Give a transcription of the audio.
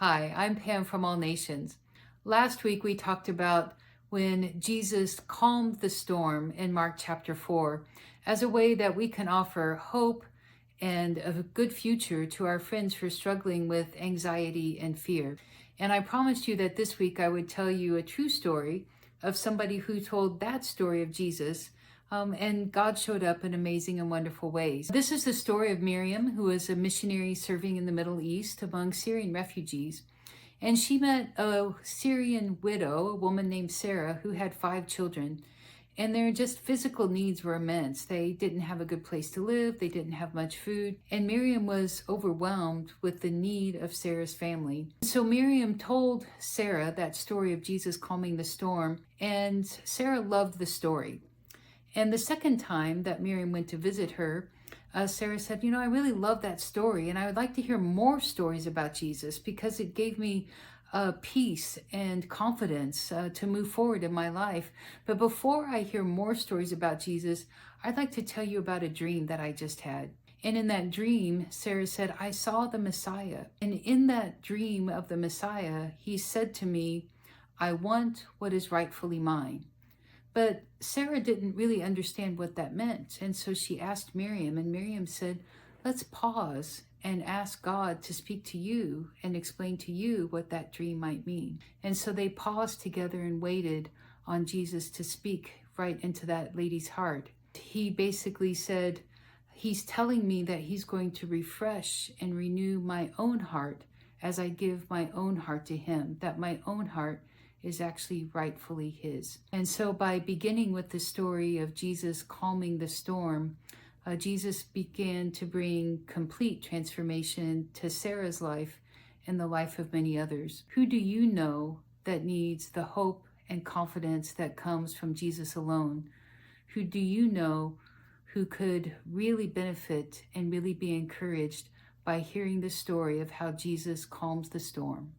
Hi, I'm Pam from All Nations. Last week we talked about when Jesus calmed the storm in Mark chapter 4 as a way that we can offer hope and a good future to our friends who are struggling with anxiety and fear. And I promised you that this week I would tell you a true story of somebody who told that story of Jesus, and God showed up in amazing and wonderful ways. This is the story of Miriam, who was a missionary serving in the Middle East among Syrian refugees. And she met a Syrian widow, a woman named Sarah, who had 5 children. And their just physical needs were immense. They didn't have a good place to live. They didn't have much food. And Miriam was overwhelmed with the need of Sarah's family. So Miriam told Sarah that story of Jesus calming the storm. And Sarah loved the story. And the second time that Miriam went to visit her, Sarah said, I really love that story, and I would like to hear more stories about Jesus because it gave me peace and confidence to move forward in my life. But before I hear more stories about Jesus, I'd like to tell you about a dream that I just had. And in that dream, Sarah said, I saw the Messiah. And in that dream of the Messiah, he said to me, I want what is rightfully mine. But Sarah didn't really understand what that meant. And so she asked Miriam, and Miriam said, let's pause and ask God to speak to you and explain to you what that dream might mean. And so they paused together and waited on Jesus to speak right into that lady's heart. He basically said, he's telling me that he's going to refresh and renew my own heart as I give my own heart to him, that my own heart is actually rightfully his. And so by beginning with the story of Jesus calming the storm, Jesus began to bring complete transformation to Sarah's life and the life of many others. Who do you know that needs the hope and confidence that comes from Jesus alone? Who do you know who could really benefit and really be encouraged by hearing the story of how Jesus calms the storm?